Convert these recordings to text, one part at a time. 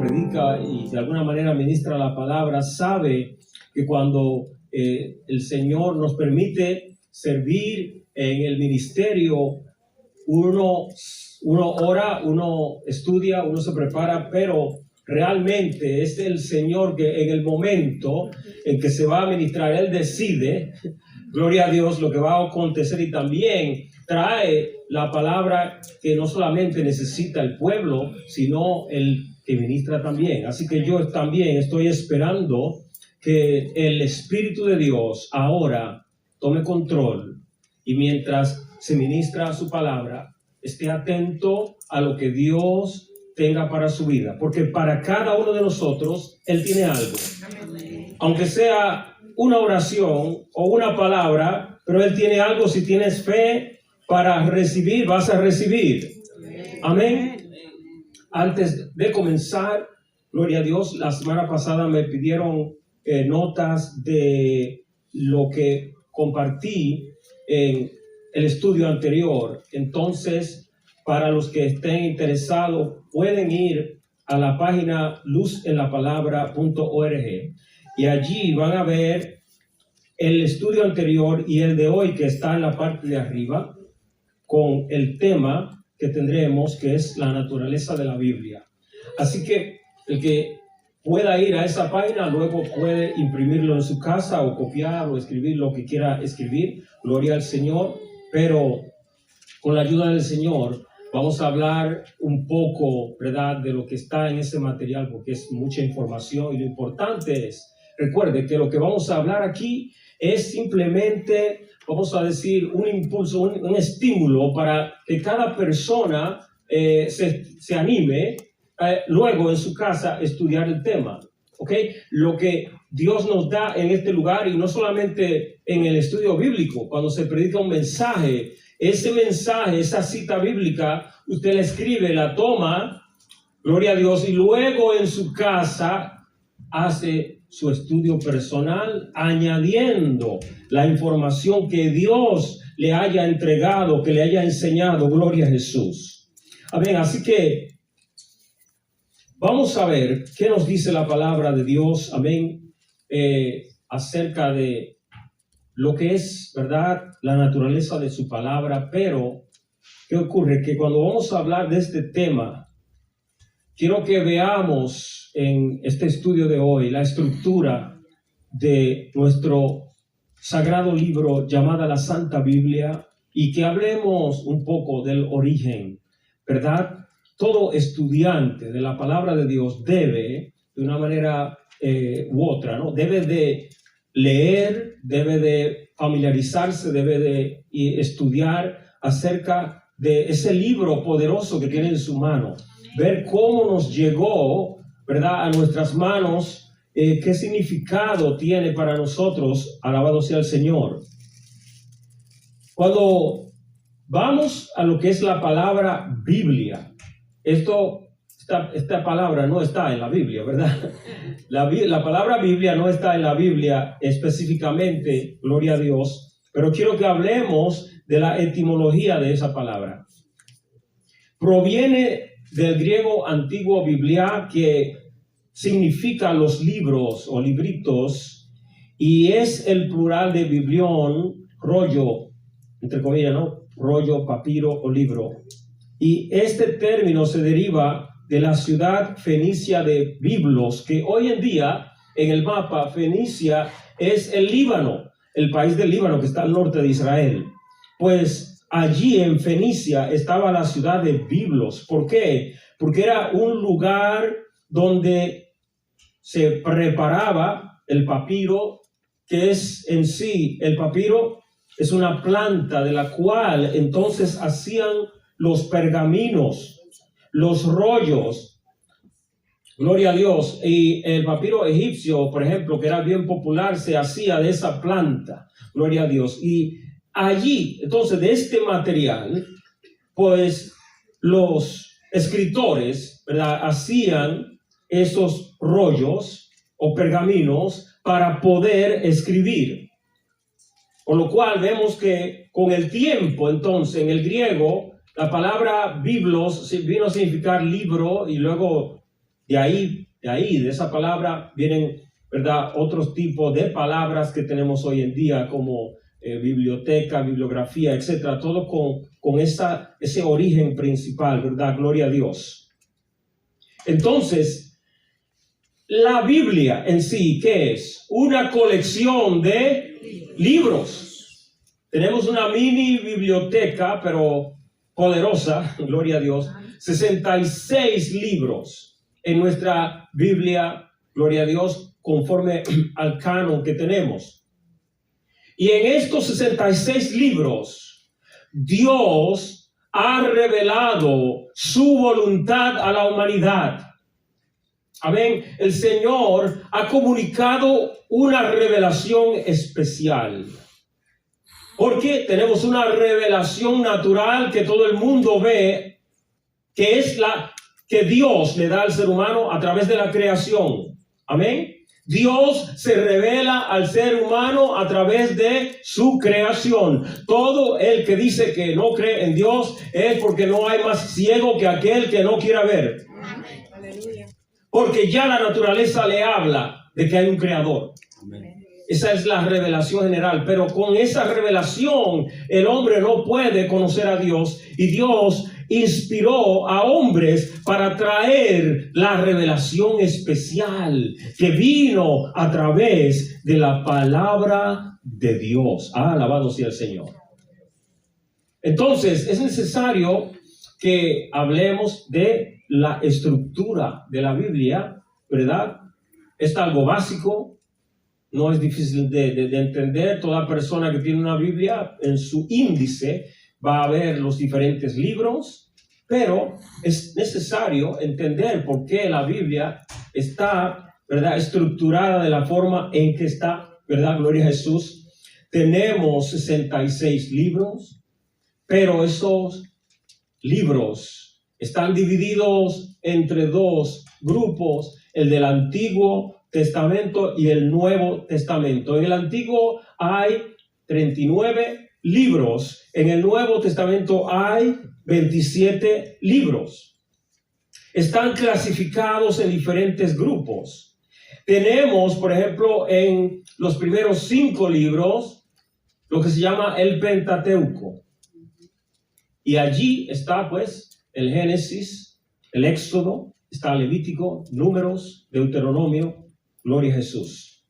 predica y de alguna manera ministra la palabra sabe que cuando el Señor nos permite servir en el ministerio, uno ora, uno estudia, uno se prepara, pero realmente es el Señor que en el momento en que se va a ministrar, Él decide, gloria a Dios, lo que va a acontecer, y también trae la palabra que no solamente necesita el pueblo, sino el que ministra también. Así que yo también estoy esperando que el Espíritu de Dios ahora tome control y mientras se ministra su palabra, esté atento a lo que Dios tenga para su vida, porque para cada uno de nosotros Él tiene algo, aunque sea una oración o una palabra, pero Él tiene algo. Si tienes fe para recibir, vas a recibir. Amén. Antes de comenzar, gloria a Dios, la semana pasada me pidieron notas de lo que compartí en el estudio anterior. Entonces, para los que estén interesados, pueden ir a la página luzenlapalabra.org y allí van a ver el estudio anterior y el de hoy, que está en la parte de arriba, con el tema que tendremos, que es la naturaleza de la Biblia. Así que el que pueda ir a esa página, luego puede imprimirlo en su casa o copiar o escribir lo que quiera escribir. Gloria al Señor. Pero con la ayuda del Señor vamos a hablar un poco, ¿verdad?, de lo que está en ese material, porque es mucha información y lo importante es, recuerde que lo que vamos a hablar aquí es simplemente, vamos a decir, un impulso, un estímulo para que cada persona se anime luego en su casa a estudiar el tema. ¿Ok? Lo que Dios nos da en este lugar, y no solamente en el estudio bíblico, cuando se predica un mensaje, ese mensaje, esa cita bíblica, usted la escribe, la toma, gloria a Dios, y luego en su casa hace su estudio personal, añadiendo la información que Dios le haya entregado, que le haya enseñado. Gloria a Jesús. Amén. Así que vamos a ver qué nos dice la palabra de Dios, amén, acerca de lo que es, ¿verdad?, la naturaleza de su palabra. Pero, ¿qué ocurre? Que cuando vamos a hablar de este tema, quiero que veamos en este estudio de hoy la estructura de nuestro sagrado libro llamada la Santa Biblia, y que hablemos un poco del origen, ¿verdad? Todo estudiante de la palabra de Dios debe, de una manera u otra, ¿no?, debe de leer, debe de familiarizarse, debe de estudiar acerca de ese libro poderoso que tiene en su mano. Ver cómo nos llegó, ¿verdad?, a nuestras manos, qué significado tiene para nosotros. Alabado sea el Señor. Cuando vamos a lo que es la palabra Biblia, esta palabra no está en la Biblia, ¿verdad? La palabra Biblia no está en la Biblia específicamente, gloria a Dios, pero quiero que hablemos de la etimología de esa palabra. Proviene del griego antiguo biblia, que significa los libros o libritos, y es el plural de biblión, rollo, entre comillas, ¿no?, rollo, papiro o libro. Y este término se deriva de la ciudad fenicia de Biblos, que hoy en día en el mapa Fenicia es el Líbano, el país del Líbano que está al norte de Israel. Pues allí en Fenicia estaba la ciudad de Biblos. ¿Por qué? Porque era un lugar donde se preparaba el papiro, que es en sí, el papiro es una planta de la cual entonces hacían los pergaminos, los rollos, gloria a Dios. Y el papiro egipcio, por ejemplo, que era bien popular, se hacía de esa planta, gloria a Dios. Y allí, entonces, de este material, pues los escritores, ¿verdad?, hacían esos rollos o pergaminos para poder escribir. Con lo cual vemos que con el tiempo, entonces, en el griego, la palabra biblos vino a significar libro, y luego de esa palabra vienen, ¿verdad?, otros tipos de palabras que tenemos hoy en día como biblioteca, bibliografía, etcétera, todo con ese origen principal, ¿verdad? Gloria a Dios. Entonces, la Biblia en sí, ¿qué es? Una colección de libros. Tenemos una mini biblioteca, pero poderosa, gloria a Dios, 66 libros en nuestra Biblia, gloria a Dios, conforme al canon que tenemos. Y en estos 66 libros, Dios ha revelado su voluntad a la humanidad. Amén. El Señor ha comunicado una revelación especial. Porque tenemos una revelación natural que todo el mundo ve, que es la que Dios le da al ser humano a través de la creación. Amén. Dios se revela al ser humano a través de su creación. Todo el que dice que no cree en Dios es porque no hay más ciego que aquel que no quiera ver. Amén. Aleluya. Porque ya la naturaleza le habla de que hay un creador. Amén. Esa es la revelación general, pero con esa revelación el hombre no puede conocer a Dios, y Dios inspiró a hombres para traer la revelación especial que vino a través de la palabra de Dios. Alabado sea el Señor. Entonces es necesario que hablemos de la estructura de la Biblia, ¿verdad? Es algo básico. No es difícil de entender. Toda persona que tiene una Biblia en su índice va a ver los diferentes libros, pero es necesario entender por qué la Biblia está, ¿verdad?, estructurada de la forma en que está, ¿verdad? Gloria a Jesús. Tenemos 66 libros, pero esos libros están divididos entre dos grupos, el del Antiguo Testamento y el Nuevo Testamento. En el Antiguo hay 39 libros, en el Nuevo Testamento hay 27 libros. Están clasificados en diferentes grupos. Tenemos, por ejemplo, en los primeros 5 libros, lo que se llama el Pentateuco. Y allí está, pues, el Génesis, el Éxodo, está Levítico, Números, Deuteronomio. Gloria a Jesús.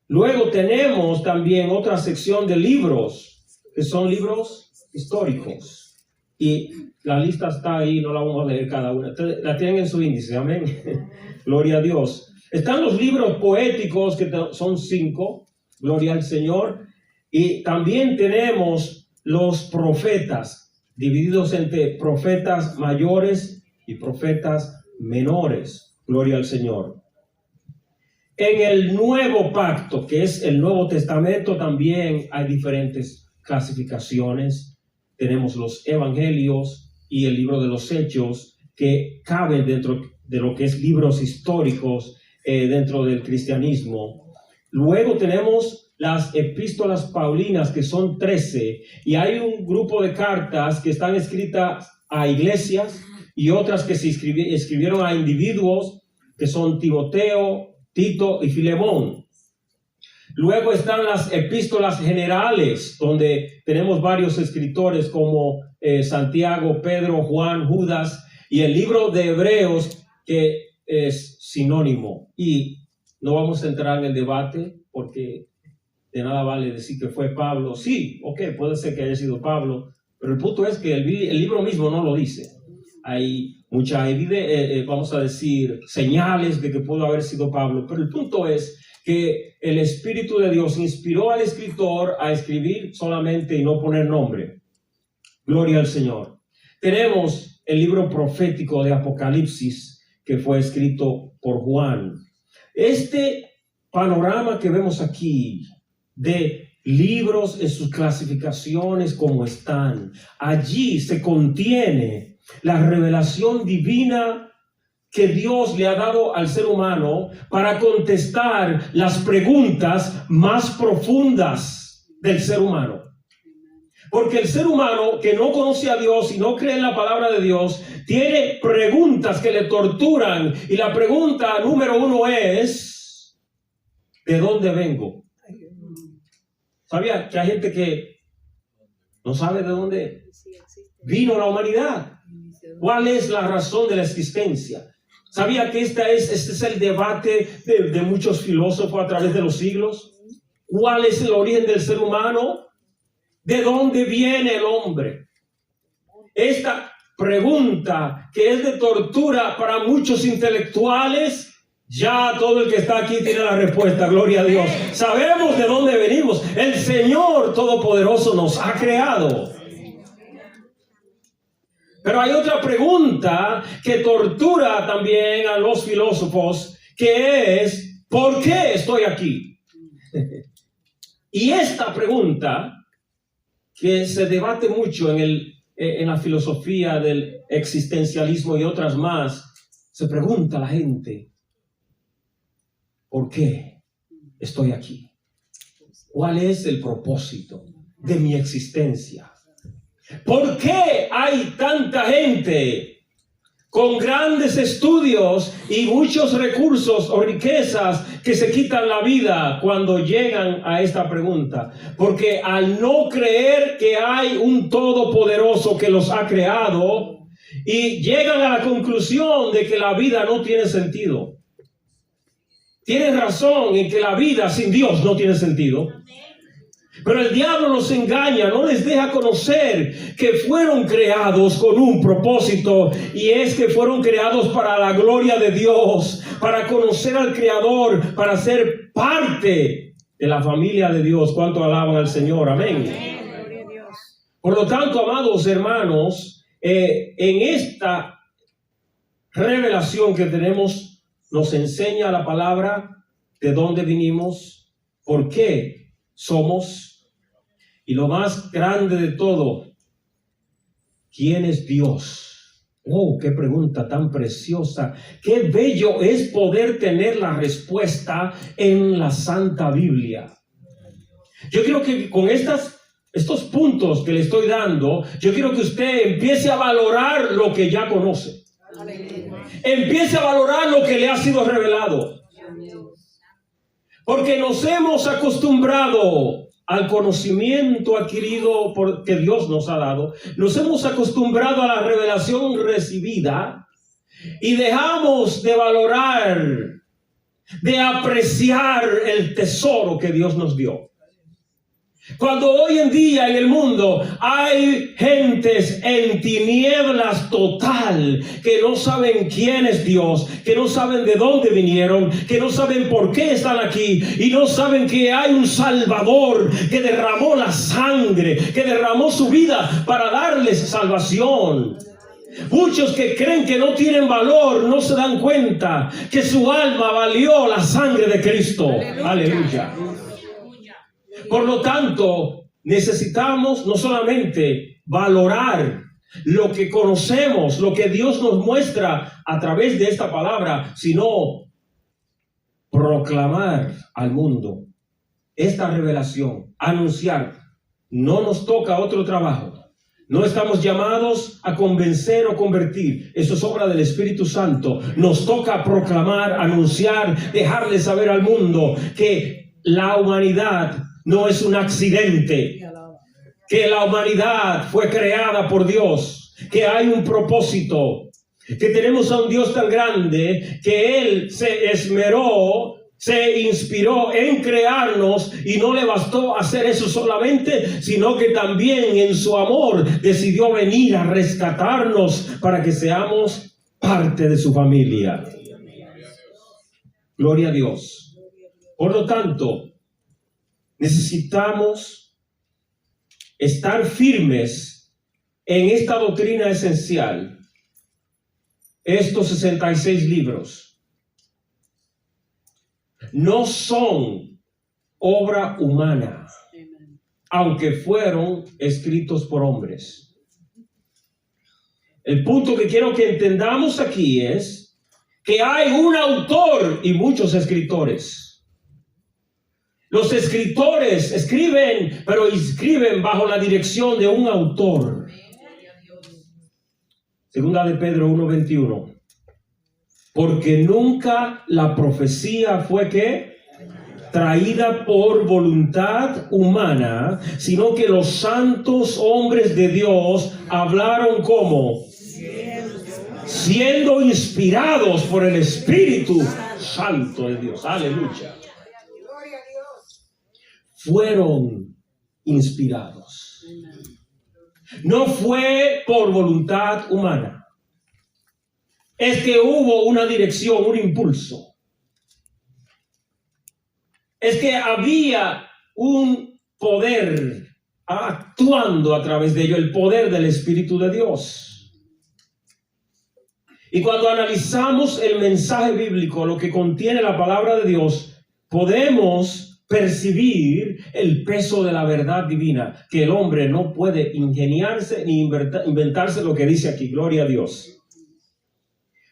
Luego tenemos también otra sección de libros, que son libros históricos. Y la lista está ahí, no la vamos a leer cada una. La tienen en su índice, amén. Gloria a Dios. Están los libros poéticos, que son 5, gloria al Señor. Y también tenemos los profetas, divididos entre profetas mayores y profetas menores. Gloria al Señor. En el Nuevo Pacto, que es el Nuevo Testamento, también hay diferentes clasificaciones. Tenemos los Evangelios y el libro de los Hechos, que caben dentro de lo que es libros históricos dentro del cristianismo. Luego tenemos las epístolas paulinas, que son 13, y hay un grupo de cartas que están escritas a iglesias y otras que se escribieron a individuos, que son Timoteo, Tito y Filemón. Luego están las epístolas generales, donde tenemos varios escritores como Santiago, Pedro, Juan, Judas, y el libro de Hebreos, que es sinónimo. Y no vamos a entrar en el debate, porque de nada vale decir que fue Pablo. Sí, ok, puede ser que haya sido Pablo, pero el punto es que el libro mismo no lo dice. Hay mucha evidencia, vamos a decir, señales de que pudo haber sido Pablo, pero el punto es que el Espíritu de Dios inspiró al escritor a escribir solamente y no poner nombre. Gloria al Señor. Tenemos el libro profético de Apocalipsis, que fue escrito por Juan. Este panorama que vemos aquí de libros en sus clasificaciones como están, allí se contiene la revelación divina que Dios le ha dado al ser humano para contestar las preguntas más profundas del ser humano. Porque el ser humano que no conoce a Dios y no cree en la palabra de Dios, tiene preguntas que le torturan. Y la pregunta número uno es, ¿de dónde vengo? ¿Sabía que hay gente que no sabe de dónde vino la humanidad? ¿Cuál es la razón de la existencia? ¿Sabía que este es el debate de muchos filósofos a través de los siglos? ¿Cuál es el origen del ser humano? ¿De dónde viene el hombre? Esta pregunta, que es de tortura para muchos intelectuales, ya todo el que está aquí tiene la respuesta. Gloria a Dios. Sabemos de dónde venimos. El Señor Todopoderoso nos ha creado. Pero hay otra pregunta que tortura también a los filósofos, que es, ¿por qué estoy aquí? Y esta pregunta, que se debate mucho en la filosofía del existencialismo y otras más, se pregunta a la gente, ¿por qué estoy aquí? ¿Cuál es el propósito de mi existencia? ¿Por qué hay tanta gente con grandes estudios y muchos recursos o riquezas que se quitan la vida cuando llegan a esta pregunta? Porque al no creer que hay un todopoderoso que los ha creado, y llegan a la conclusión de que la vida no tiene sentido. Tienen razón en que la vida sin Dios no tiene sentido. Pero el diablo los engaña, no les deja conocer que fueron creados con un propósito, y es que fueron creados para la gloria de Dios, para conocer al Creador, para ser parte de la familia de Dios. ¿Cuánto alaban al Señor? Amén. Por lo tanto, amados hermanos, en esta revelación que tenemos, nos enseña la palabra de dónde vinimos, por qué somos, y lo más grande de todo, ¿quién es Dios? Oh, qué pregunta tan preciosa. Qué bello es poder tener la respuesta en la Santa Biblia. Yo quiero que con estos puntos que le estoy dando, yo quiero que usted empiece a valorar lo que ya conoce. Empiece a valorar lo que le ha sido revelado. Porque nos hemos acostumbrado al conocimiento adquirido que Dios nos ha dado. Nos hemos acostumbrado a la revelación recibida y dejamos de valorar, de apreciar el tesoro que Dios nos dio. Cuando hoy en día en el mundo hay gentes en tinieblas total, que no saben quién es Dios, que no saben de dónde vinieron, que no saben por qué están aquí, y no saben que hay un Salvador que derramó la sangre, que derramó su vida para darles salvación. Muchos que creen que no tienen valor no se dan cuenta que su alma valió la sangre de Cristo. Aleluya. Por lo tanto, necesitamos no solamente valorar lo que conocemos, lo que Dios nos muestra a través de esta palabra, sino proclamar al mundo esta revelación, anunciar. No nos toca otro trabajo. No estamos llamados a convencer o convertir. Eso es obra del Espíritu Santo. Nos toca proclamar, anunciar, dejarle saber al mundo que la humanidad no es un accidente, que la humanidad fue creada por Dios, que hay un propósito, que tenemos a un Dios tan grande que Él se esmeró, se inspiró en crearnos, y no le bastó hacer eso solamente, sino que también en su amor decidió venir a rescatarnos para que seamos parte de su familia. Gloria a Dios. Por lo tanto, necesitamos estar firmes en esta doctrina esencial. Estos 66 libros no son obra humana, aunque fueron escritos por hombres. El punto que quiero que entendamos aquí es que hay un autor y muchos escritores. Los escritores escriben, pero escriben bajo la dirección de un autor. Segunda de Pedro 1:21. Porque nunca la profecía fue ¿qué? Traída por voluntad humana, sino que los santos hombres de Dios hablaron como siendo inspirados por el Espíritu Santo de Dios. Aleluya. Fueron inspirados. No fue por voluntad humana. Es que hubo una dirección, un impulso. Es que había un poder actuando a través de ello, el poder del Espíritu de Dios. Y cuando analizamos el mensaje bíblico, lo que contiene la palabra de Dios, podemos percibir el peso de la verdad divina, que el hombre no puede ingeniarse ni inventarse lo que dice aquí. Gloria a Dios.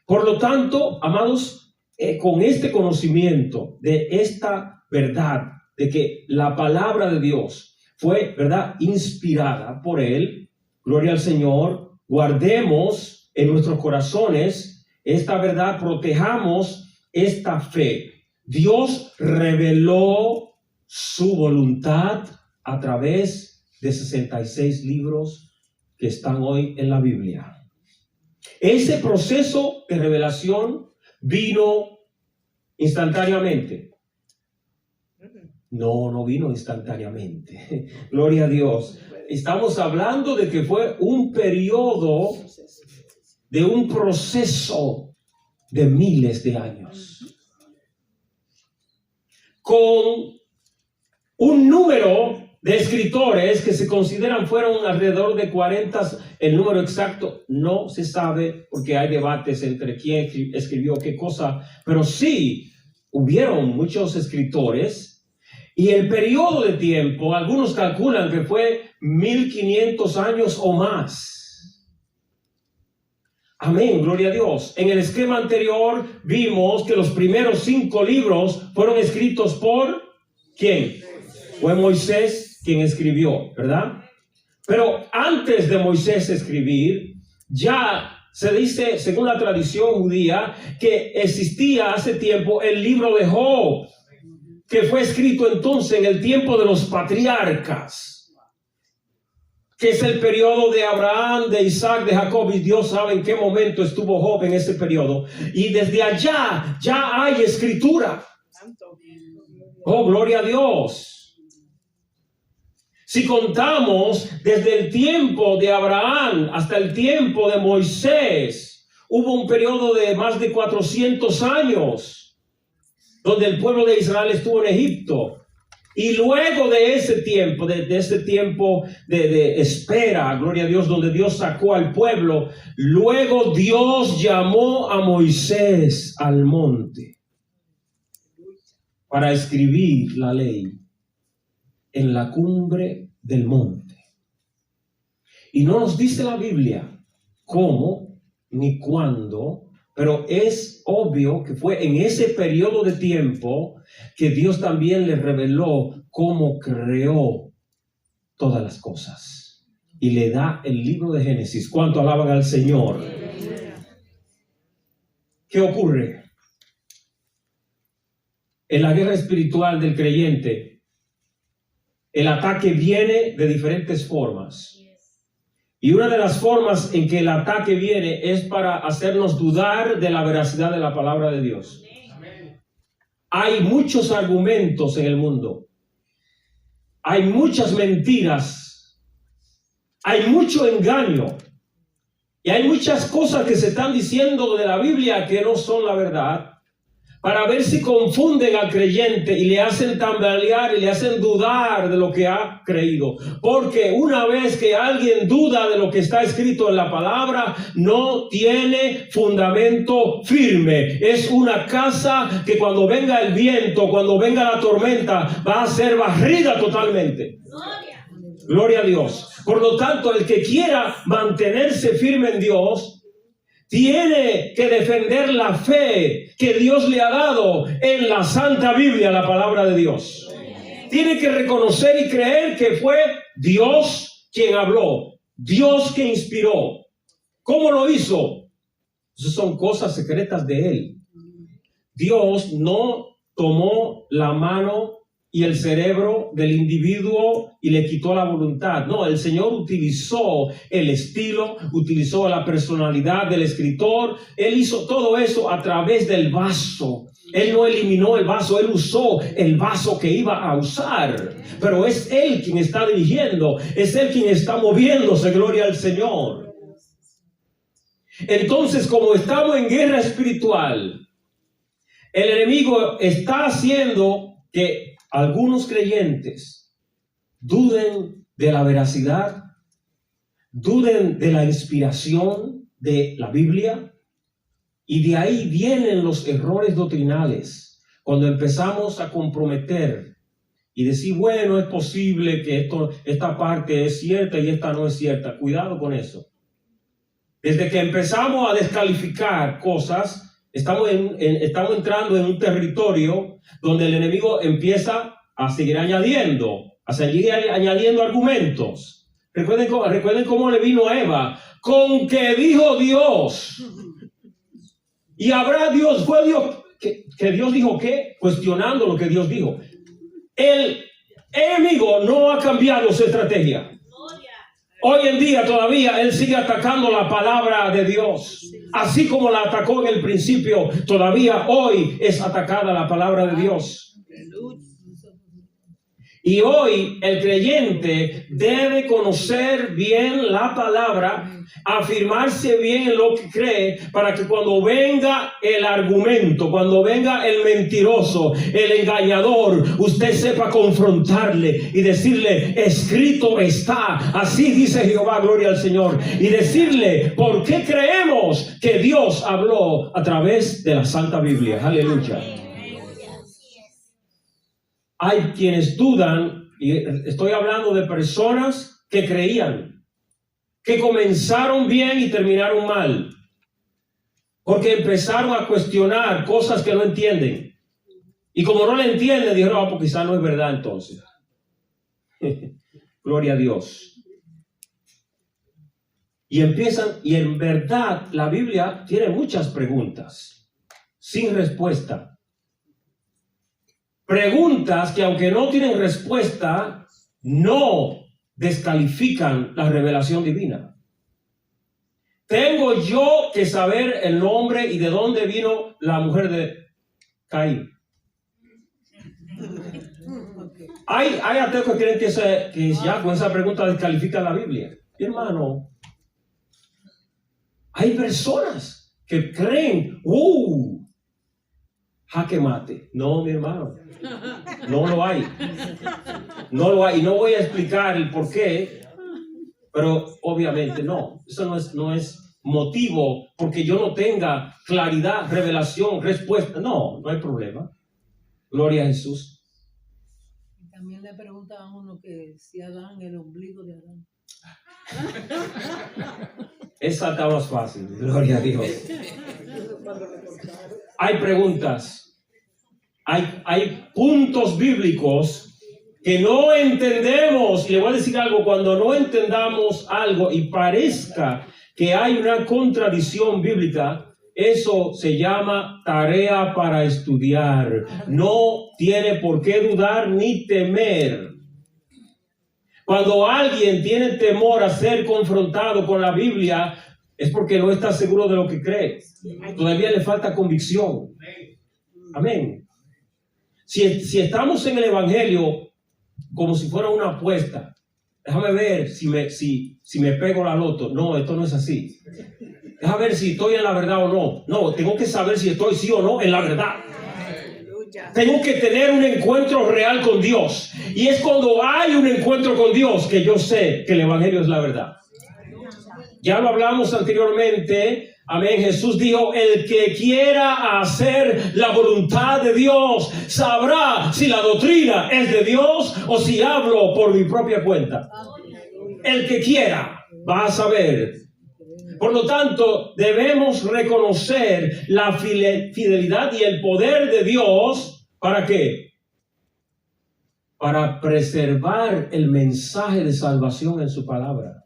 Por lo tanto, amados, con este conocimiento de esta verdad, de que la palabra de Dios fue, ¿verdad?, inspirada por Él, gloria al Señor, guardemos en nuestros corazones esta verdad, protejamos esta fe. Dios reveló su voluntad a través de 66 libros que están hoy en la Biblia. Ese proceso de revelación vino instantáneamente. No vino instantáneamente. Gloria a Dios. Estamos hablando de que fue un periodo de un proceso de miles de años. Con un número de escritores que se consideran fueron alrededor de 40, el número exacto no se sabe porque hay debates entre quién escribió qué cosa, pero sí hubieron muchos escritores y el periodo de tiempo, algunos calculan que fue 1500 años o más. Amén, gloria a Dios. En el esquema anterior vimos que los primeros 5 libros fueron escritos por ¿quién? Fue Moisés quien escribió, ¿verdad? Pero antes de Moisés escribir, ya se dice, según la tradición judía, que existía hace tiempo el libro de Job, que fue escrito entonces en el tiempo de los patriarcas, que es el periodo de Abraham, de Isaac, de Jacob, y Dios sabe en qué momento estuvo Job en ese periodo. Y desde allá ya hay escritura. Oh, gloria a Dios. Si contamos desde el tiempo de Abraham hasta el tiempo de Moisés, hubo un periodo de más de 400 años donde el pueblo de Israel estuvo en Egipto. Y luego de ese tiempo, de espera, gloria a Dios, donde Dios sacó al pueblo, luego Dios llamó a Moisés al monte para escribir la ley en la cumbre del monte. Y no nos dice la Biblia cómo ni cuándo, pero es obvio que fue en ese periodo de tiempo que Dios también le reveló cómo creó todas las cosas. Y le da el libro de Génesis. ¿Cuánto alaban al Señor? ¿Qué ocurre? En la guerra espiritual del creyente, el ataque viene de diferentes formas. Y una de las formas en que el ataque viene es para hacernos dudar de la veracidad de la palabra de Dios. Hay muchos argumentos en el mundo. Hay muchas mentiras. Hay mucho engaño. Y hay muchas cosas que se están diciendo de la Biblia que no son la verdad, para ver si confunden al creyente y le hacen tambalear y le hacen dudar de lo que ha creído. Porque una vez que alguien duda de lo que está escrito en la palabra, no tiene fundamento firme. Es una casa que cuando venga el viento, cuando venga la tormenta, va a ser barrida totalmente. Gloria a Dios. Por lo tanto, el que quiera mantenerse firme en Dios, tiene que defender la fe que Dios le ha dado en la Santa Biblia, la palabra de Dios. tiene que reconocer y creer que fue Dios quien habló, Dios que inspiró. ¿Cómo lo hizo? Esas son cosas secretas de Él. Dios no tomó la mano y el cerebro del individuo y le quitó la voluntad. No, el Señor utilizó el estilo, utilizó la personalidad del escritor. Él hizo todo eso a través del vaso. Él no eliminó el vaso, Él usó el vaso que iba a usar. Pero es Él quien está dirigiendo, es Él quien está moviéndose, gloria al Señor. Entonces, como estamos en guerra espiritual, el enemigo está haciendo que algunos creyentes duden de la veracidad, duden de la inspiración de la Biblia, y de ahí vienen los errores doctrinales. Cuando empezamos a comprometer y decir, bueno, es posible que esta parte es cierta y esta no es cierta. Cuidado con eso. Desde que empezamos a descalificar cosas, estamos entrando en un territorio donde el enemigo empieza a seguir añadiendo argumentos. Recuerden cómo le vino a Eva, con que dijo Dios. Y habrá Dios, fue Dios, que Dios dijo ¿qué? Cuestionando lo que Dios dijo. El enemigo no ha cambiado su estrategia. Hoy en día todavía él sigue atacando la palabra de Dios. Así como la atacó en el principio, todavía hoy es atacada la palabra de Dios. Y hoy el creyente debe conocer bien la palabra, afirmarse bien en lo que cree, para que cuando venga el argumento, cuando venga el mentiroso, el engañador, usted sepa confrontarle y decirle, escrito está, así dice Jehová, gloria al Señor, y decirle, ¿por qué creemos que Dios habló a través de la Santa Biblia? Aleluya. Hay quienes dudan, y estoy hablando de personas que creían, que comenzaron bien y terminaron mal, porque empezaron a cuestionar cosas que no entienden. Y como no le entienden, dijeron, pues quizás no es verdad entonces. Gloria a Dios. Y en verdad, la Biblia tiene muchas preguntas, sin respuesta. Preguntas que aunque no tienen respuesta, no descalifican la revelación divina. Tengo yo que saber el nombre y de dónde vino la mujer de Caín. Hay ateos que creen que ya con esa pregunta descalifican la Biblia. Mi hermano, hay personas que creen, jaque mate. No, mi hermano. No lo hay. No lo hay. Y no voy a explicar el por qué, pero obviamente no. Eso no es motivo porque yo no tenga claridad, revelación, respuesta. No hay problema. Gloria a Jesús. También le preguntaban a uno que si Adán, el ombligo de Adán. Esa está más fácil. Gloria a Dios. Hay preguntas. Hay puntos bíblicos que no entendemos. Y le voy a decir algo, cuando no entendamos algo y parezca que hay una contradicción bíblica, eso se llama tarea para estudiar. No tiene por qué dudar ni temer. Cuando alguien tiene temor a ser confrontado con la Biblia, es porque no está seguro de lo que cree. Todavía le falta convicción. Amén. Si estamos en el Evangelio como si fuera una apuesta, déjame ver si me pego la loto. No, esto no es así. Déjame ver si estoy en la verdad o no. No, tengo que saber si estoy sí o no en la verdad. Tengo que tener un encuentro real con Dios. Y es cuando hay un encuentro con Dios que yo sé que el Evangelio es la verdad. Ya lo hablamos anteriormente. Amén. Jesús dijo, el que quiera hacer la voluntad de Dios sabrá si la doctrina es de Dios o si hablo por mi propia cuenta. El que quiera va a saber. Por lo tanto, debemos reconocer la fidelidad y el poder de Dios. ¿Para qué? para preservar el mensaje de salvación en su palabra.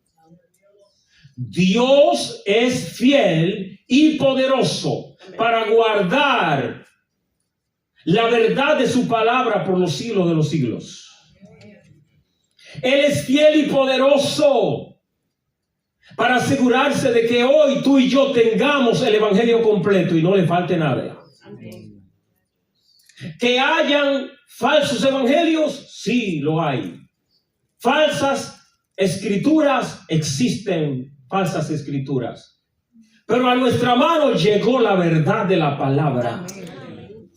Dios es fiel y poderoso para guardar la verdad de su palabra por los siglos de los siglos. Él es fiel y poderoso para asegurarse de que hoy tú y yo tengamos el evangelio completo y no le falte nada. Que hayan falsos evangelios, sí lo hay. Falsas escrituras, existen falsas escrituras. Pero a nuestra mano llegó la verdad de la palabra.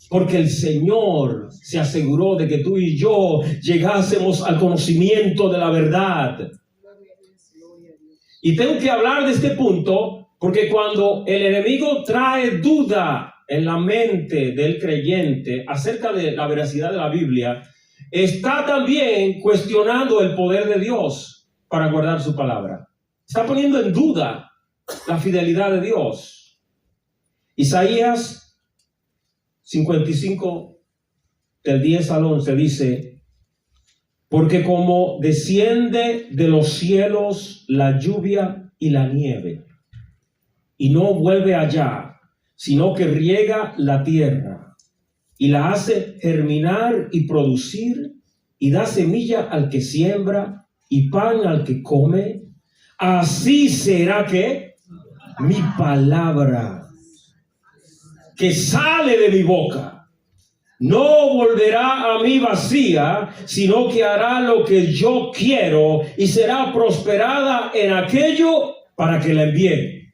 Porque el Señor se aseguró de que tú y yo llegásemos al conocimiento de la verdad. Y tengo que hablar de este punto porque cuando el enemigo trae duda en la mente del creyente acerca de la veracidad de la Biblia, está también cuestionando el poder de Dios para guardar su palabra. Está poniendo en duda la fidelidad de Dios. Isaías 55, del 10 al 11 dice: porque como desciende de los cielos la lluvia y la nieve, y no vuelve allá, sino que riega la tierra, y la hace germinar y producir, y da semilla al que siembra, y pan al que come, así será que mi palabra que sale de mi boca no volverá a mí vacía, sino que hará lo que yo quiero y será prosperada en aquello para que la envíe.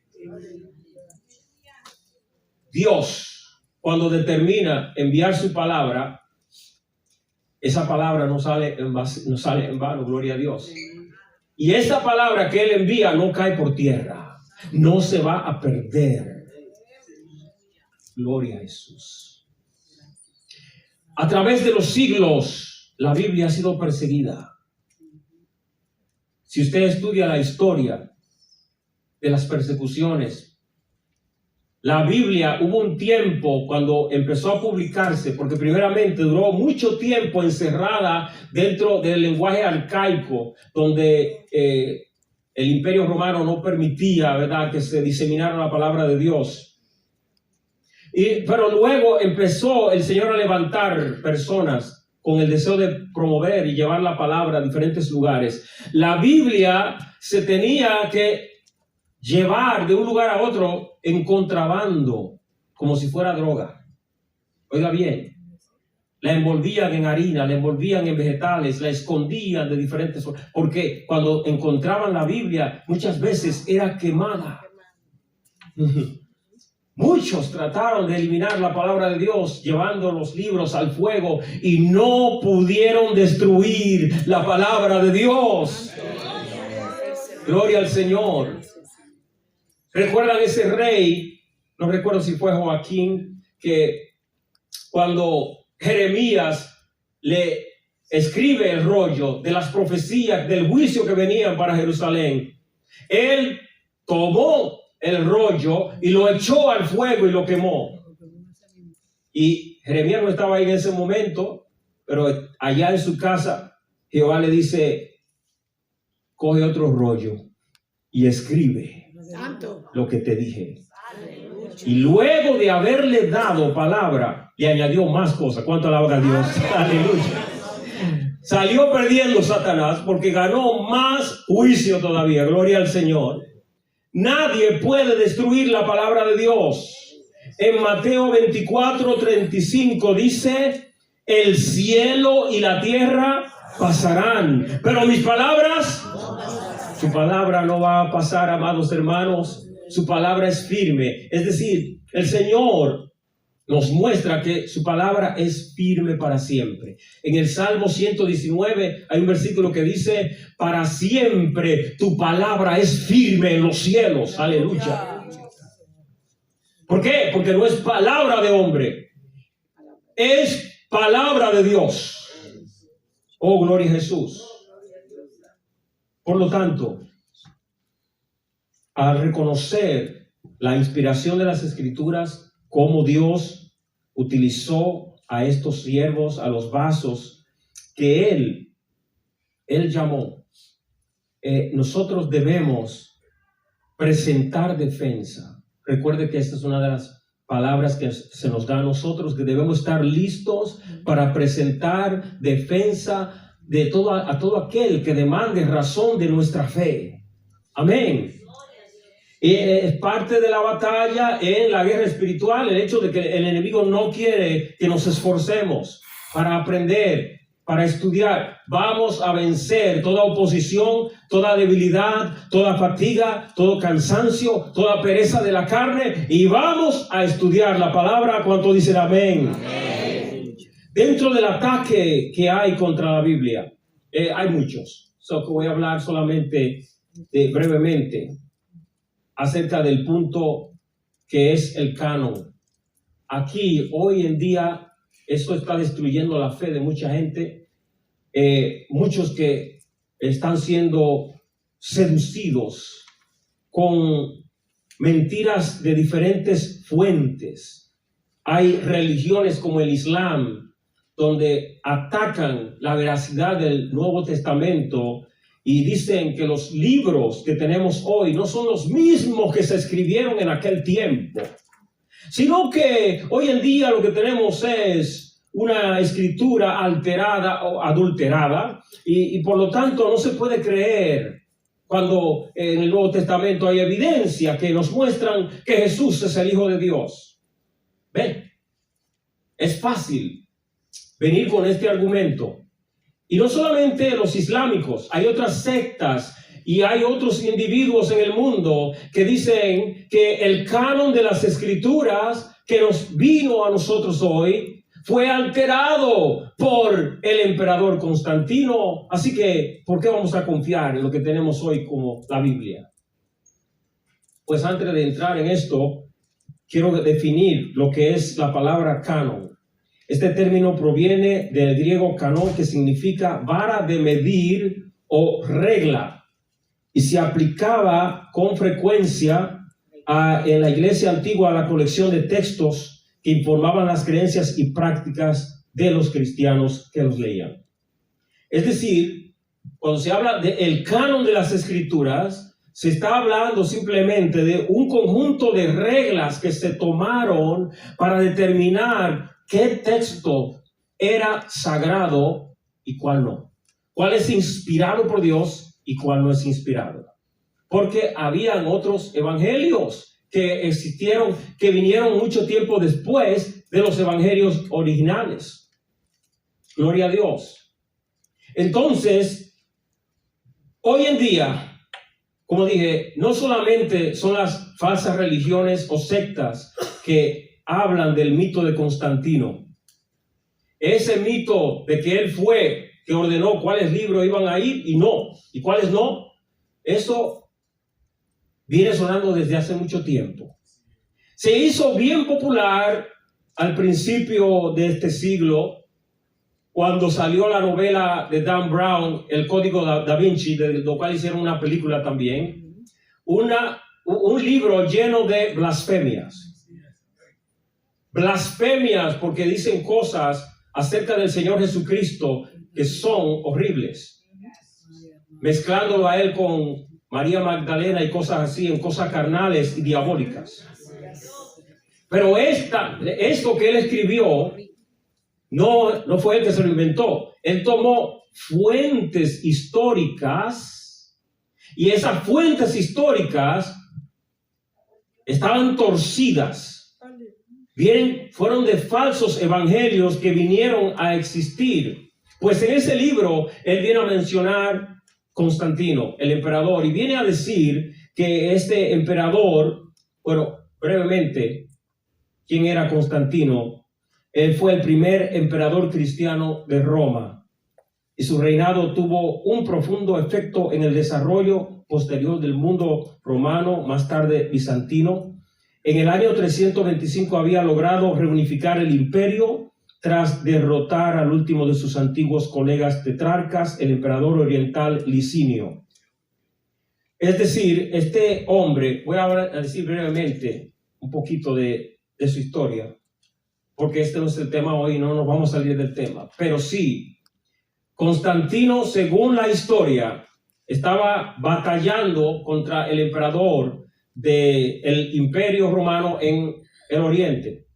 Dios, cuando determina enviar su palabra, esa palabra no sale en vano, gloria a Dios. Y esa palabra que Él envía no cae por tierra, no se va a perder. Gloria a Jesús. A través de los siglos, la Biblia ha sido perseguida. Si usted estudia la historia de las persecuciones, la Biblia, hubo un tiempo cuando empezó a publicarse, porque primeramente duró mucho tiempo encerrada dentro del lenguaje arcaico, donde el Imperio Romano no permitía, ¿verdad?, que se diseminara la palabra de Dios. Pero luego empezó el Señor a levantar personas con el deseo de promover y llevar la palabra a diferentes lugares. La Biblia se tenía que llevar de un lugar a otro en contrabando, como si fuera droga. Oiga bien, la envolvían en harina, la envolvían en vegetales, la escondían de diferentes formas, porque cuando encontraban la Biblia muchas veces era quemada. Muchos trataron de eliminar la palabra de Dios llevando los libros al fuego y no pudieron destruir la palabra de Dios. Gloria al Señor. ¿Recuerdan ese rey? No recuerdo si fue Joaquín, que cuando Jeremías le escribe el rollo de las profecías del juicio que venían para Jerusalén, él tomó el rollo y lo echó al fuego y lo quemó. Y Jeremías no estaba ahí en ese momento, pero allá en su casa Jehová le dice: coge otro rollo y escribe lo que te dije. Y luego de haberle dado palabra, le añadió más cosas. ¿Cuánto alaba a Dios? Aleluya. Salió perdiendo Satanás porque ganó más juicio todavía. Gloria al Señor. Nadie puede destruir la palabra de Dios. En Mateo 24:35 dice: el cielo y la tierra pasarán, pero mis palabras, su palabra no va a pasar, amados hermanos. Su palabra es firme. Es decir, el Señor nos muestra que su palabra es firme para siempre. En el Salmo 119 hay un versículo que dice: para siempre tu palabra es firme en los cielos. Aleluya. ¿Por qué? Porque no es palabra de hombre, es palabra de Dios. Oh, gloria a Jesús. Por lo tanto, al reconocer la inspiración de las Escrituras, cómo Dios utilizó a estos siervos, a los vasos que Él llamó, nosotros debemos presentar defensa. Recuerde que esta es una de las palabras que se nos da a nosotros, que debemos estar listos para presentar defensa de a todo aquel que demande razón de nuestra fe. Amén. Es parte de la batalla en la guerra espiritual, el hecho de que el enemigo no quiere que nos esforcemos para aprender, para estudiar. Vamos a vencer toda oposición, toda debilidad, toda fatiga, todo cansancio, toda pereza de la carne, y vamos a estudiar la palabra. ¿Cuánto dicen amén? Amén. Dentro del ataque que hay contra la Biblia, hay muchos. Voy a hablar solamente brevemente acerca del punto que es el canon. Aquí, hoy en día, esto está destruyendo la fe de mucha gente. Muchos que están siendo seducidos con mentiras de diferentes fuentes. Hay religiones como el Islam, donde atacan la veracidad del Nuevo Testamento y dicen que los libros que tenemos hoy no son los mismos que se escribieron en aquel tiempo, sino que hoy en día lo que tenemos es una escritura alterada o adulterada, y por lo tanto no se puede creer cuando en el Nuevo Testamento hay evidencia que nos muestran que Jesús es el Hijo de Dios. ¿Ven? Es fácil venir con este argumento. Y no solamente los islámicos, hay otras sectas y hay otros individuos en el mundo que dicen que el canon de las escrituras que nos vino a nosotros hoy fue alterado por el emperador Constantino. Así que, ¿por qué vamos a confiar en lo que tenemos hoy como la Biblia? Pues antes de entrar en esto, quiero definir lo que es la palabra canon. Este término proviene del griego canon, que significa vara de medir o regla, y se aplicaba con frecuencia en la iglesia antigua a la colección de textos que informaban las creencias y prácticas de los cristianos que los leían. Es decir, cuando se habla del canon de las escrituras, se está hablando simplemente de un conjunto de reglas que se tomaron para determinar qué texto era sagrado y cuál no. Cuál es inspirado por Dios y cuál no es inspirado. Porque habían otros evangelios que existieron, que vinieron mucho tiempo después de los evangelios originales. Gloria a Dios. Entonces, hoy en día, como dije, no solamente son las falsas religiones o sectas que hablan del mito de Constantino. Ese mito de que él fue, que ordenó cuáles libros iban a ir y cuáles no, eso viene sonando desde hace mucho tiempo. Se hizo bien popular al principio de este siglo, cuando salió la novela de Dan Brown, El Código Da Vinci, de lo cual hicieron una película también, un libro lleno de blasfemias. Blasfemias porque dicen cosas acerca del Señor Jesucristo que son horribles, mezclándolo a él con María Magdalena y cosas así, en cosas carnales y diabólicas. Pero esto que él escribió no fue él que se lo inventó. Él tomó fuentes históricas, y esas fuentes históricas estaban torcidas. Fueron de falsos evangelios que vinieron a existir. Pues en ese libro él viene a mencionar Constantino, el emperador, y viene a decir que este emperador, bueno, brevemente, ¿quién era Constantino? Él fue el primer emperador cristiano de Roma, y su reinado tuvo un profundo efecto en el desarrollo posterior del mundo romano, más tarde bizantino. En el año 325 había logrado reunificar el imperio tras derrotar al último de sus antiguos colegas tetrarcas, el emperador oriental Licinio. Es decir, este hombre, voy a decir brevemente un poquito de su historia, porque este no es el tema hoy, no nos vamos a salir del tema, pero sí, Constantino, según la historia, estaba batallando contra el emperador del Imperio Romano en el Oriente.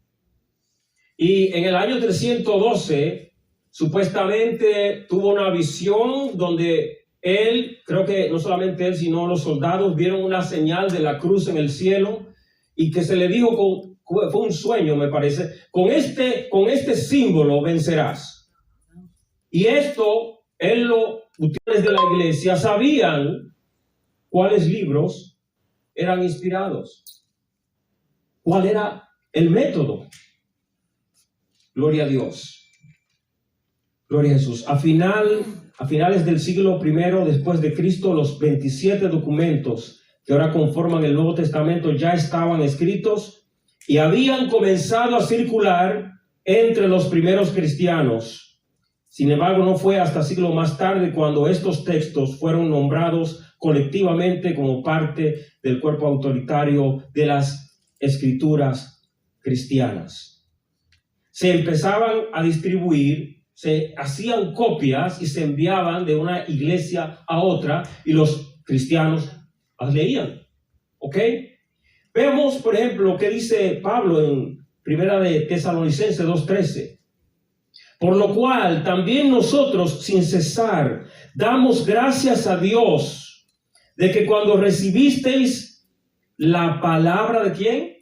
Y en el año 312, supuestamente tuvo una visión donde él, creo que no solamente él, sino los soldados vieron una señal de la cruz en el cielo y que se le dijo, fue un sueño me parece, con este símbolo vencerás. Y esto, ustedes de la iglesia sabían cuáles libros eran inspirados, cuál era el método. Gloria a Dios. Gloria a Jesús. A finales del siglo I después de Cristo, los 27 documentos que ahora conforman el Nuevo Testamento ya estaban escritos y habían comenzado a circular entre los primeros cristianos. Sin embargo, no fue hasta siglo más tarde cuando estos textos fueron nombrados colectivamente como parte del cuerpo autoritario de las escrituras cristianas. Se empezaban a distribuir, se hacían copias y se enviaban de una iglesia a otra y los cristianos las leían. ¿Ok? Vemos, por ejemplo, lo que dice Pablo en Primera de Tesalonicenses 2:13. Por lo cual también nosotros sin cesar damos gracias a Dios de que cuando recibisteis la palabra ¿de quién?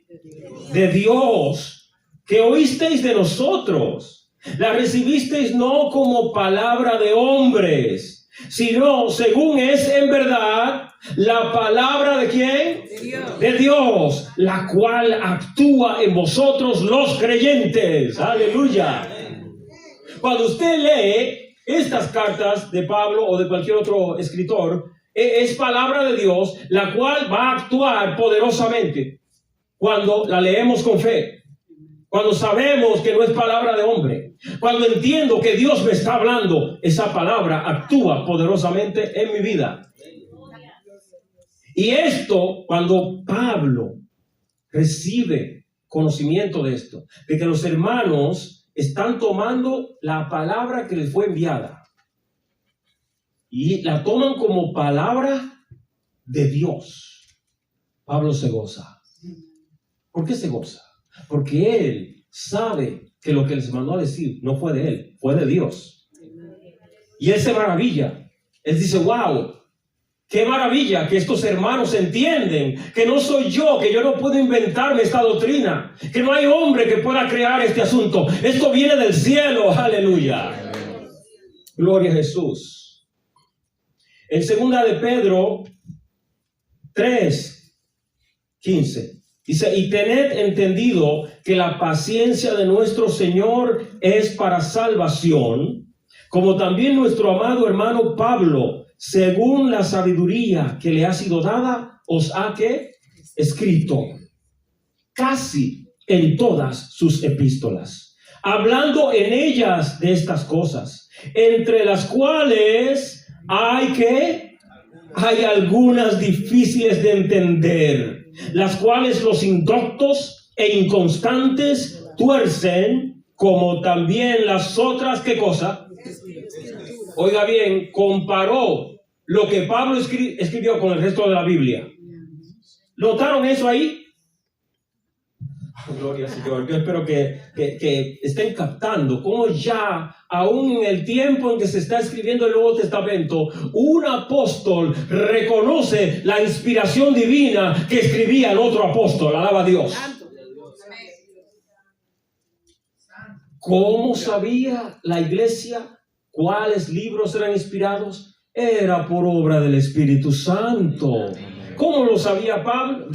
De Dios, que oísteis de nosotros, la recibisteis no como palabra de hombres, sino según es en verdad la palabra ¿de quién? De Dios. De Dios, la cual actúa en vosotros los creyentes. Aleluya. Cuando usted lee estas cartas de Pablo o de cualquier otro escritor, es palabra de Dios, la cual va a actuar poderosamente cuando la leemos con fe. Cuando sabemos que no es palabra de hombre, cuando entiendo que Dios me está hablando, esa palabra actúa poderosamente en mi vida. Y esto, cuando Pablo recibe conocimiento de esto, de que los hermanos están tomando la palabra que les fue enviada y la toman como palabra de Dios, Pablo se goza. ¿Por qué se goza? Porque él sabe que lo que les mandó a decir no fue de él, fue de Dios. Y él se maravilla. Él dice, wow, qué maravilla que estos hermanos entienden que no soy yo, que yo no puedo inventarme esta doctrina, que no hay hombre que pueda crear este asunto. Esto viene del cielo, aleluya. Gloria a Jesús. En 2 de Pedro 3:15. Dice, y tened entendido que la paciencia de nuestro Señor es para salvación, como también nuestro amado hermano Pablo, según la sabiduría que le ha sido dada, os ha ¿qué? Escrito casi en todas sus epístolas, hablando en ellas de estas cosas, entre las cuales hay algunas difíciles de entender, las cuales los indoctos e inconstantes tuercen, como también las otras, ¿qué cosa? Oiga bien, comparó lo que Pablo escribió con el resto de la Biblia. ¿Notaron eso ahí? Gloria al Señor. Yo espero que estén captando cómo ya, aún en el tiempo en que se está escribiendo el Nuevo Testamento, un apóstol reconoce la inspiración divina que escribía el otro apóstol. Alaba a Dios. ¿Cómo sabía la iglesia cuáles libros eran inspirados? Era por obra del Espíritu Santo. ¿Cómo lo sabía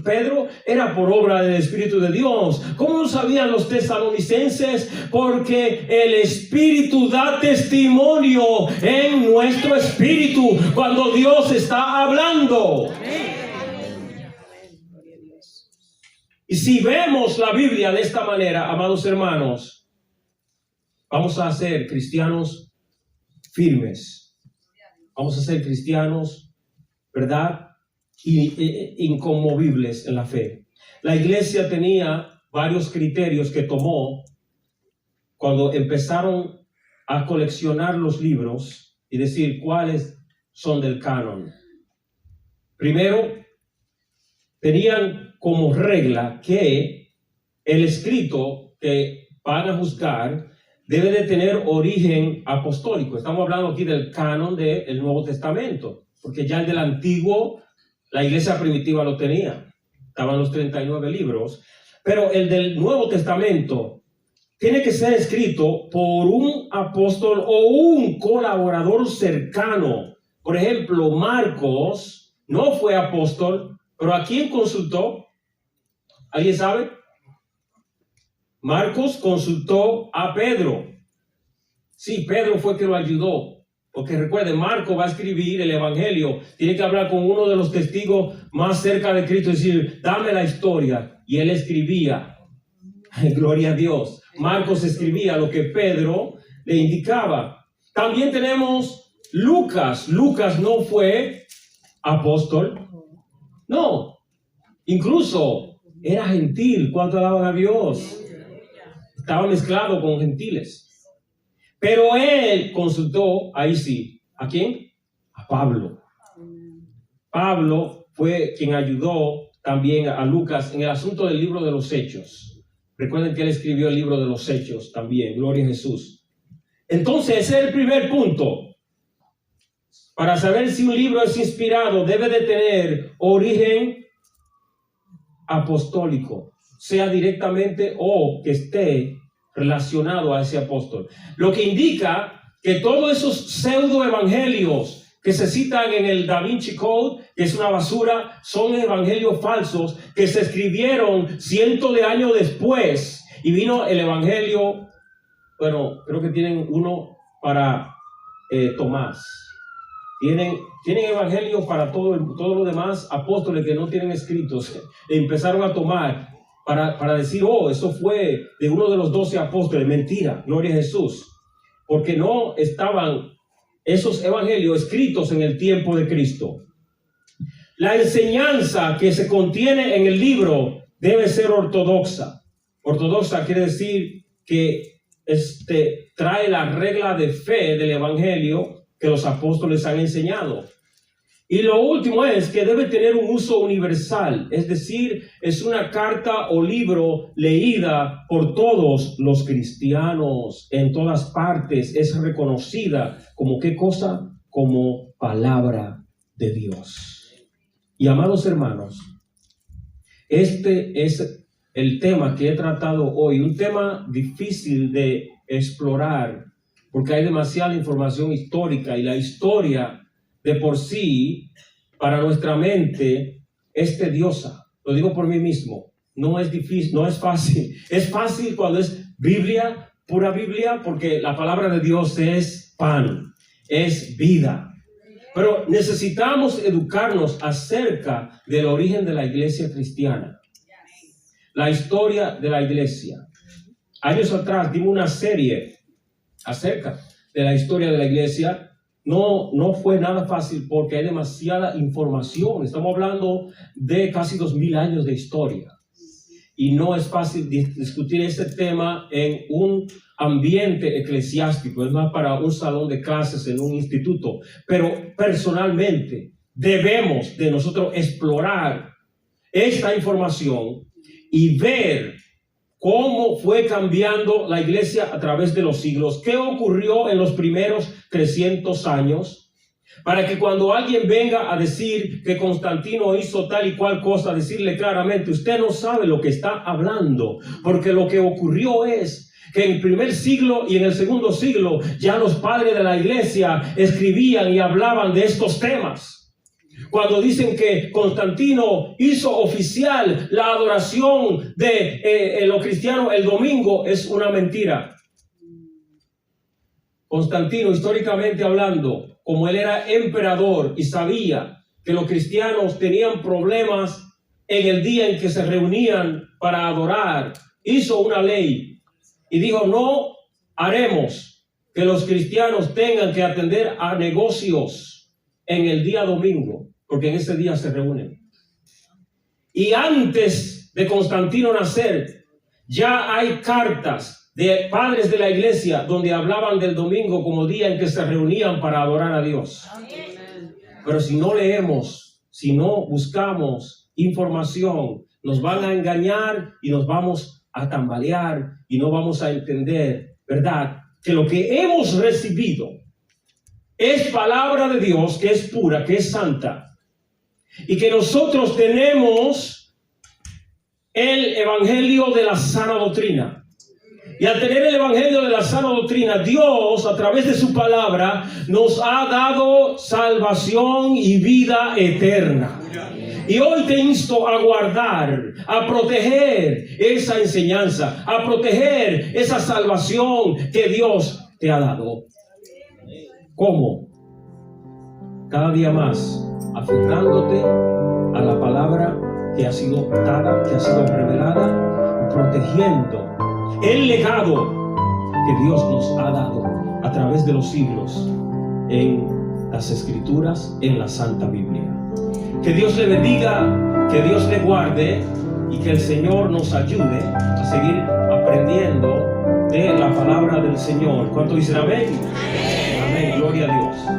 Pedro? Era por obra del Espíritu de Dios. ¿Cómo lo sabían los tesalonicenses? Porque el Espíritu da testimonio en nuestro espíritu cuando Dios está hablando. Y si vemos la Biblia de esta manera, amados hermanos, vamos a ser cristianos firmes. Vamos a ser cristianos, ¿verdad? Inconmovibles en la fe. La iglesia tenía varios criterios que tomó cuando empezaron a coleccionar los libros y decir cuáles son del canon. Primero, tenían como regla que el escrito que van a juzgar debe de tener origen apostólico. Estamos hablando aquí del canon del Nuevo Testamento, porque ya el del Antiguo, la iglesia primitiva lo tenía. Estaban los 39 libros, pero el del Nuevo Testamento tiene que ser escrito por un apóstol o un colaborador cercano. Por ejemplo, Marcos no fue apóstol, pero ¿a quién consultó? ¿Alguien sabe? Marcos consultó a Pedro. Sí, Pedro fue que lo ayudó. Porque recuerden, Marcos va a escribir el Evangelio. Tiene que hablar con uno de los testigos más cerca de Cristo y decir, dame la historia. Y él escribía. Gloria a Dios. Marcos escribía lo que Pedro le indicaba. También tenemos Lucas. Lucas no fue apóstol. No. Incluso era gentil. ¿Cuánto alaban a Dios? Estaba mezclado con gentiles. Pero él consultó, ahí sí, ¿a quién? A Pablo. Pablo fue quien ayudó también a Lucas en el asunto del libro de los Hechos. Recuerden que él escribió el libro de los Hechos también, gloria a Jesús. Entonces, ese es el primer punto. Para saber si un libro es inspirado, debe de tener origen apostólico, sea directamente o que esté relacionado a ese apóstol. Lo que indica que todos esos pseudo evangelios que se citan en el Da Vinci Code, que es una basura, son evangelios falsos que se escribieron cientos de años después, y vino el evangelio, bueno, creo que tienen uno para Tomás. Tienen evangelios para todos los demás apóstoles que no tienen escritos. Empezaron a tomar para decir, eso fue de uno de los 12 apóstoles. Mentira, gloria a Jesús. Porque no estaban esos evangelios escritos en el tiempo de Cristo. La enseñanza que se contiene en el libro debe ser ortodoxa. Ortodoxa quiere decir que trae la regla de fe del evangelio que los apóstoles han enseñado. Y lo último es que debe tener un uso universal, es decir, es una carta o libro leída por todos los cristianos en todas partes, es reconocida como ¿qué cosa? Como palabra de Dios. Y amados hermanos, este es el tema que he tratado hoy, un tema difícil de explorar porque hay demasiada información histórica y la historia de por sí, para nuestra mente, es tediosa. Lo digo por mí mismo. No es difícil, no es fácil. Es fácil cuando es Biblia, pura Biblia, porque la palabra de Dios es pan, es vida. Pero necesitamos educarnos acerca del origen de la iglesia cristiana. La historia de la iglesia. Años atrás dimos una serie acerca de la historia de la iglesia. No fue nada fácil porque hay demasiada información. Estamos hablando de casi 2000 años de historia. Y no es fácil discutir este tema en un ambiente eclesiástico. Es más para un salón de clases en un instituto. Pero personalmente debemos de nosotros explorar esta información y ver cómo fue cambiando la iglesia a través de los siglos, qué ocurrió en los primeros 300 años, para que cuando alguien venga a decir que Constantino hizo tal y cual cosa, decirle claramente, usted no sabe lo que está hablando, porque lo que ocurrió es que en el primer siglo y en el segundo siglo ya los padres de la iglesia escribían y hablaban de estos temas. Cuando dicen que Constantino hizo oficial la adoración de los cristianos el domingo, es una mentira. Constantino, históricamente hablando, como él era emperador y sabía que los cristianos tenían problemas en el día en que se reunían para adorar, hizo una ley y dijo, no haremos que los cristianos tengan que atender a negocios en el día domingo, porque en ese día se reúnen. Y antes de Constantino nacer, Ya hay cartas de padres de la iglesia donde hablaban del domingo como día en que se reunían para adorar a Dios. Pero si no leemos, si no buscamos información, nos van a engañar y nos vamos a tambalear y no vamos a entender, ¿verdad?, que lo que hemos recibido es palabra de Dios, que es pura, que es santa, y que nosotros tenemos el evangelio de la sana doctrina. Y al tener el evangelio de la sana doctrina, Dios, a través de su palabra, nos ha dado salvación y vida eterna. Y hoy te insto a guardar, a proteger esa enseñanza, a proteger esa salvación que Dios te ha dado. ¿Cómo? Cada día más, aferrándote a la palabra que ha sido dada, que ha sido revelada, protegiendo el legado que Dios nos ha dado a través de los siglos en las Escrituras, en la Santa Biblia. Que Dios le bendiga, que Dios le guarde y que el Señor nos ayude a seguir aprendiendo de la palabra del Señor. ¿Cuánto dicen amén? Amén, gloria a Dios.